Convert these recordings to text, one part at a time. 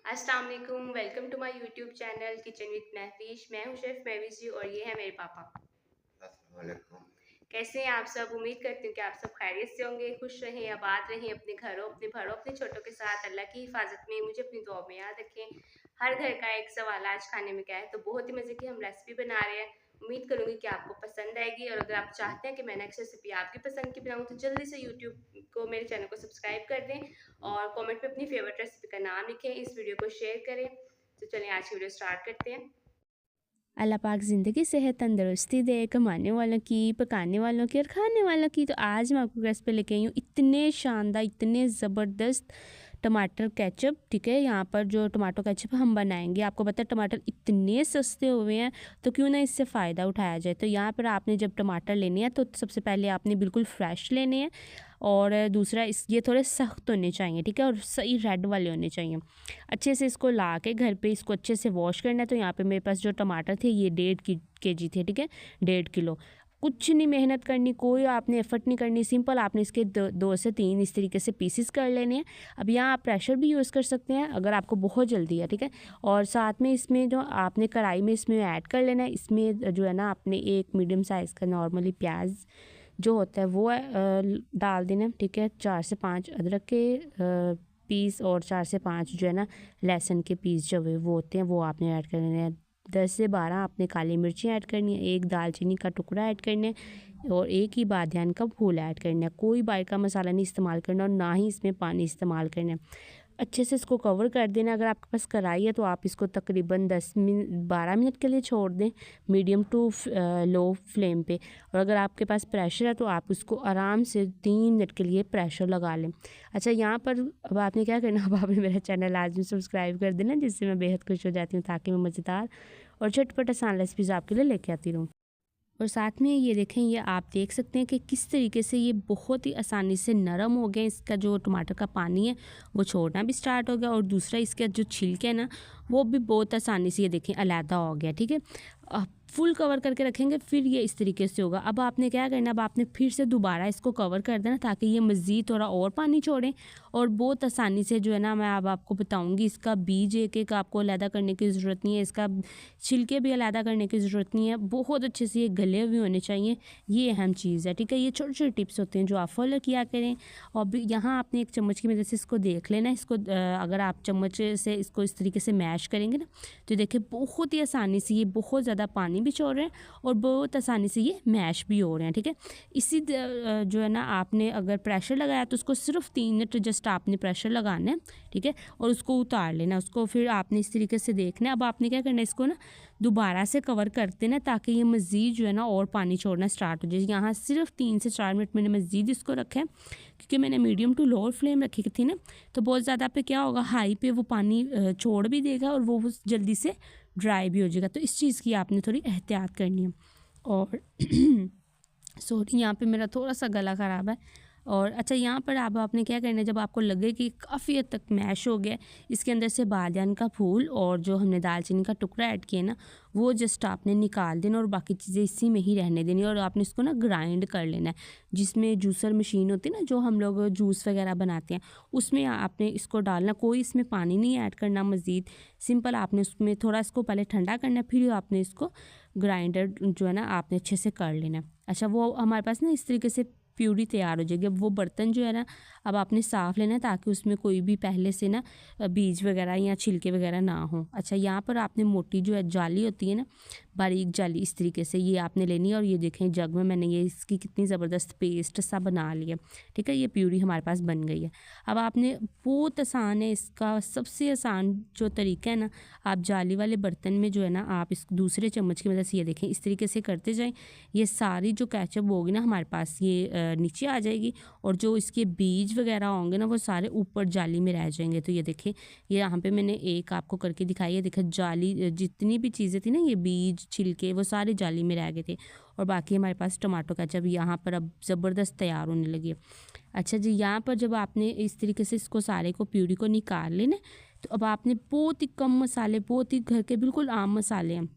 अस्सलाम वालेकुम, welcome to my YouTube channel kitchen with Mahfish. मैं हूं शेफ़ महविश जी और ये है मेरे पापा। अस्सलाम वालेकुम। कैसे हैं आप सब? उम्मीद करती हूँ कि आप सब खैरियत से होंगे, खुश रहें, आबाद रहें अपने घरों, अपने बड़ों, अपने छोटों के साथ। अल्लाह की हिफाजत में मुझे अपनी दुआ में याद रखें। हर घर का एक सवाल आज खाने में क्या है, तो बहुत ही मज़े की हम रेसिपी बना रहे हैं। उम्मीद करूँगी कि आपको पसंद आएगी और अगर आप चाहते हैं कि मैं नेक्स्ट रेसिपी आपकी पसंद की बनाऊँ तो जल्दी से यूट्यूब को मेरे चैनल को सब्सक्राइब कर दें और कमेंट में अपनी फेवरेट रेसिपी का नाम लिखें, इस वीडियो को शेयर करें। तो चलिए आज की वीडियो स्टार्ट करते हैं। अल्लाह पाक ज़िंदगी सेहत तंदुरुस्ती दे, कमाने वालों की, पकाने वालों की और खाने वालों की। तो आज मैं आपको रेसिपी लेके आई हूँ, इतने शानदार, इतने ज़बरदस्त टमाटर केचप। ठीक है, यहाँ पर जो टमाटो केचप हम बनाएंगे, आपको पता है टमाटर इतने सस्ते हुए हैं, तो क्यों ना इससे फ़ायदा उठाया जाए। तो यहाँ पर आपने जब टमाटर लेने हैं तो सबसे पहले आपने बिल्कुल फ्रेश लेने हैं और दूसरा इस ये थोड़े सख्त होने चाहिए, ठीक है, और सही रेड वाले होने चाहिए। अच्छे से इसको ला के घर पे इसको अच्छे से वॉश करना है। तो यहाँ पे मेरे पास जो टमाटर थे ये 1.5 kg थे, ठीक है, 1.5 किलो। कुछ नहीं मेहनत करनी, कोई आपने एफर्ट नहीं करनी, सिंपल आपने इसके दो से तीन इस तरीके से पीसेस कर लेने हैं। अब यहाँ आप प्रेशर भी यूज़ कर सकते हैं अगर आपको बहुत जल्दी है, ठीक है। और साथ में इसमें जो आपने कढ़ाई में इसमें ऐड कर लेना है, इसमें जो है ना आपने एक मीडियम साइज़ का नॉर्मली प्याज जो होता है वो डाल देना, ठीक है। 4 से 5 अदरक के पीस और 4 से 5 जो है ना लहसुन के पीस जो है वो होते हैं वो आपने ऐड कर लेने हैं। 10 से 12 आपने काली मिर्ची ऐड करनी है, एक दालचीनी का टुकड़ा ऐड करना है और एक ही बादियान का फूल ऐड करना है। कोई बाहर का मसाला नहीं इस्तेमाल करना और ना ही इसमें पानी इस्तेमाल करना है। अच्छे से इसको कवर कर देना। अगर आपके पास कढ़ाई है तो आप इसको तकरीबन 12 मिनट के लिए छोड़ दें, मीडियम टू लो फ्लेम पे। और अगर आपके पास प्रेशर है तो आप उसको आराम से 3 मिनट के लिए प्रेशर लगा लें। अच्छा, यहाँ पर अब आपने क्या करना, अब आपने मेरा चैनल लाजमी सब्सक्राइब कर देना, जिससे मैं बेहद खुश हो जाती हूँ, ताकि मैं मज़ेदार और झटपट आसान रेसिपीज़ आपके लिए लेके आती रहूँ। और साथ में ये देखें, ये आप देख सकते हैं कि किस तरीके से ये बहुत ही आसानी से नरम हो गया। इसका जो टमाटर का पानी है वो छोड़ना भी स्टार्ट हो गया और दूसरा इसका जो छिलके है ना वो भी बहुत आसानी से ये देखें अलहदा हो गया, ठीक है। फुल कवर करके रखेंगे फिर ये इस तरीके से होगा। अब आपने क्या करना, अब आपने फिर से दोबारा इसको कवर कर देना ताकि ये मज़ीद थोड़ा और पानी छोड़े और बहुत आसानी से जो है ना मैं अब आपको बताऊंगी। इसका बीज एक एक आपको अलहदा करने की ज़रूरत नहीं है, इसका छिलके भी अलहदा करने की ज़रूरत नहीं है। बहुत अच्छे से ये गले हुए होने चाहिए, ये अहम चीज़ है, ठीक है। ये छोटे छोटे टिप्स होते हैं जो आप फॉलो किया करें। और यहाँ आपने एक चम्मच की मदद से इसको देख लेना। इसको अगर आप चम्मच से इसको इस तरीके से मैश करेंगे ना तो देखिए बहुत ही आसानी से ये बहुत ज़्यादा पानी भी छोड़ रहे हैं और बहुत आसानी से ये मैश भी हो रहे हैं, ठीक है। जो है ना आपने अगर प्रेशर लगाया तो उसको सिर्फ 3 मिनट जस्ट आपने प्रेशर लगाना है, ठीक है, और उसको उतार लेना। उसको फिर आपने इस तरीके से देखना है। अब आपने क्या करना है, इसको ना दोबारा से कवर कर देना ताकि ये मज़ीद जो है ना और पानी छोड़ना स्टार्ट हो जाए। यहाँ सिर्फ 3 से 4 मिनट मैंने मज़ीद इसको रखा है क्योंकि मैंने मीडियम टू लो फ्लेम रखी थी ना, तो बहुत ज़्यादा पे क्या होगा, हाई पे वो पानी छोड़ भी देगा और वो जल्दी से ड्राई भी हो जाएगा। तो इस चीज़ की आपने थोड़ी एहतियात करनी है। और सॉरी, यहाँ पे मेरा थोड़ा सा गला ख़राब है। और अच्छा, यहाँ पर अब आपने क्या करना है, जब आपको लगे कि काफ़ी हद तक मैश हो गया, इसके अंदर से बादियान का फूल और जो हमने दालचीनी का टुकड़ा ऐड किया ना वो जस्ट आपने निकाल देना और बाकी चीज़ें इसी में ही रहने देनी और आपने इसको ना ग्राइंड कर लेना है। जिसमें जूसर मशीन होती है ना, जो हम लोग जूस वगैरह बनाते हैं, उसमें आपने इसको डालना। कोई इसमें पानी नहीं ऐड करना मज़ीद, सिंपल आपने उसमें थोड़ा इसको पहले ठंडा करना है, फिर आपने इसको ग्राइंडर जो है ना आपने अच्छे से कर लेना है। अच्छा, वो हमारे पास ना इस तरीके से प्यूरी तैयार हो जाएगी। अब वो बर्तन जो है ना अब आपने साफ़ लेना है ताकि उसमें कोई भी पहले से ना बीज वगैरह या छिलके वगैरह ना हो। अच्छा, यहाँ पर आपने मोटी जो है जाली होती है ना, बारीक जाली, इस तरीके से ये आपने लेनी है। और ये देखें जग में मैंने ये इसकी कितनी ज़बरदस्त पेस्ट सा बना लिया, ठीक है। ये प्यूरी हमारे पास बन गई है। अब आपने बहुत आसान है, इसका सबसे आसान जो तरीका है ना, आप जाली वाले बर्तन में जो है ना आप इस दूसरे चम्मच की मदद से ये देखें इस तरीके से करते जाएं। ये सारी जो केचप होगी ना हमारे पास ये नीचे आ जाएगी और जो इसके बीज वगैरह होंगे ना वो सारे ऊपर जाली में रह जाएंगे। तो ये देखें, ये यहाँ पे मैंने एक आपको करके दिखाई है। देखें जाली जितनी भी चीज़ें थी ना, ये बीज छिलके वो सारे जाली में रह गए थे और बाकी हमारे पास टमाटो केचप यहाँ पर अब ज़बरदस्त तैयार होने लगी है। अच्छा जी, यहाँ पर जब आपने इस तरीके से इसको सारे को प्यूरी को निकाल लेना, तो अब आपने बहुत ही कम मसाले, बहुत ही घर के बिल्कुल आम मसाले हैं,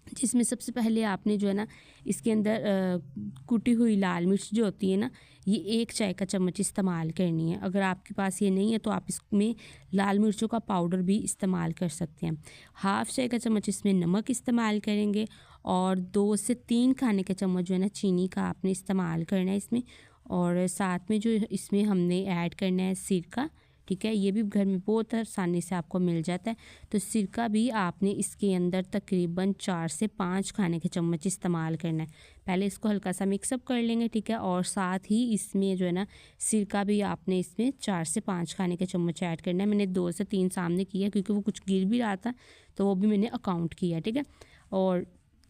जिसमें सबसे पहले आपने जो है ना इसके अंदर कुटी हुई लाल मिर्च जो होती है ना ये 1 चाय का चम्मच इस्तेमाल करनी है। अगर आपके पास ये नहीं है तो आप इसमें लाल मिर्चों का पाउडर भी इस्तेमाल कर सकते हैं। हाफ़ चाय का चम्मच इसमें नमक इस्तेमाल करेंगे और 2 से 3 खाने के चम्मच जो है ना चीनी का आपने इस्तेमाल करना है इसमें। और साथ में जो इसमें हमने ऐड करना है सिरका, ठीक है। ये भी घर में बहुत आसानी से आपको मिल जाता है। तो सिरका भी आपने इसके अंदर तकरीबन 4 से 5 खाने के चम्मच इस्तेमाल करना है। पहले इसको हल्का सा मिक्सअप कर लेंगे, ठीक है। और साथ ही इसमें जो है ना सिरका भी आपने इसमें 4 से 5 खाने के चम्मच ऐड करना है। मैंने 2 से 3 सामने किया क्योंकि वो कुछ गिर भी रहा था, तो वो भी मैंने अकाउंट किया, ठीक है। और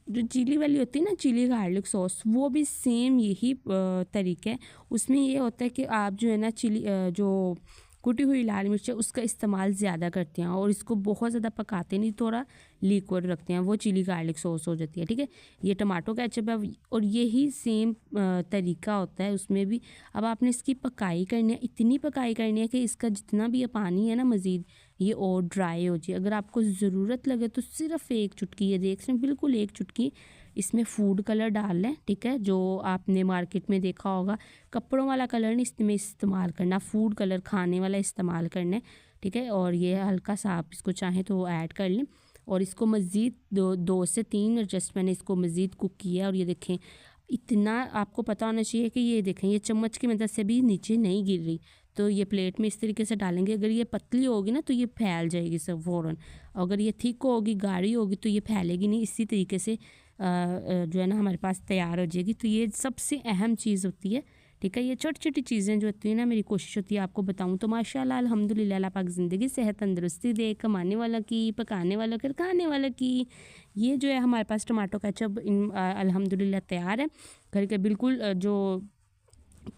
जो चिली वाली होती है ना, चिली गार्लिक सॉस, वो भी सेम यही तरीका है। उसमें ये होता है कि आप जो है ना चिली जो कुटी हुई लाल मिर्च है उसका इस्तेमाल ज़्यादा करते हैं और इसको बहुत ज़्यादा पकाते नहीं, थोड़ा लिक्विड रखते हैं, वो चिली गार्लिक सॉस हो जाती है, ठीक है। ये टमाटो केचप है और यही सेम तरीका होता है उसमें भी। अब आपने इसकी पकाई करनी है, इतनी पकाई करनी है कि इसका जितना भी ये पानी है ना मज़ीद ये और ड्राई हो जाए। अगर आपको ज़रूरत लगे तो सिर्फ 1 चुटकी, ये देख रहे हैं बिल्कुल 1 चुटकी इसमें फूड कलर डाल लें, ठीक है। जो आपने मार्केट में देखा होगा, कपड़ों वाला कलर नहीं इसमें इस्तेमाल करना, फूड कलर खाने वाला इस्तेमाल करना है, ठीक है। और ये हल्का सा आप इसको चाहें तो ऐड कर लें और इसको मज़ीद 2 से 3 जस्ट मैंने इसको मज़ीद कुक किया। और ये देखें इतना आपको पता होना चाहिए कि ये देखें ये चम्मच की मदद से भी नीचे नहीं गिर रही। तो ये प्लेट में इस तरीके से डालेंगे। अगर ये पतली होगी ना तो ये फैल जाएगी सब फ़ौरन। अगर ये थिक होगी, गाढ़ी होगी तो ये फैलेगी नहीं। इसी तरीके से जो है ना हमारे पास तैयार हो जाएगी। तो ये सबसे अहम चीज़ होती है, ठीक है। ये छोटी छोटी चीज़ें जो होती हैं ना, मेरी कोशिश होती है आपको बताऊं। तो माशाल्लाह अल्हम्दुलिल्लाह, अल्लाह पाक ज़िंदगी सेहत तंदुरुस्ती दे, कमाने वालों की, पकाने वालों की, खाने वालों की। ये जो है हमारे पास टमाटो केचप अल्हम्दुलिल्लाह तैयार है। घर के बिल्कुल जो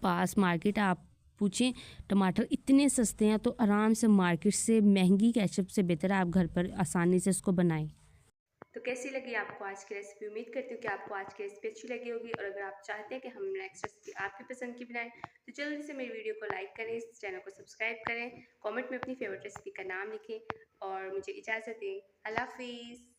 पास मार्केट है, आप पूछें टमाटर इतने सस्ते हैं, तो आराम से मार्केट से महंगी केचप से बेहतर है आप घर पर आसानी से इसको बनाएं। तो कैसी लगी आपको आज की रेसिपी? उम्मीद करती हूँ कि आपको आज की रेसिपी अच्छी लगी होगी। और अगर आप चाहते हैं कि हम नेक्स्ट रेसिपी आपकी पसंद की बनाएं तो जल्दी से मेरी वीडियो को लाइक करें, इस चैनल को सब्सक्राइब करें, कमेंट में अपनी फेवरेट रेसिपी का नाम लिखें और मुझे इजाज़त दें। अल्लाह हाफिज़।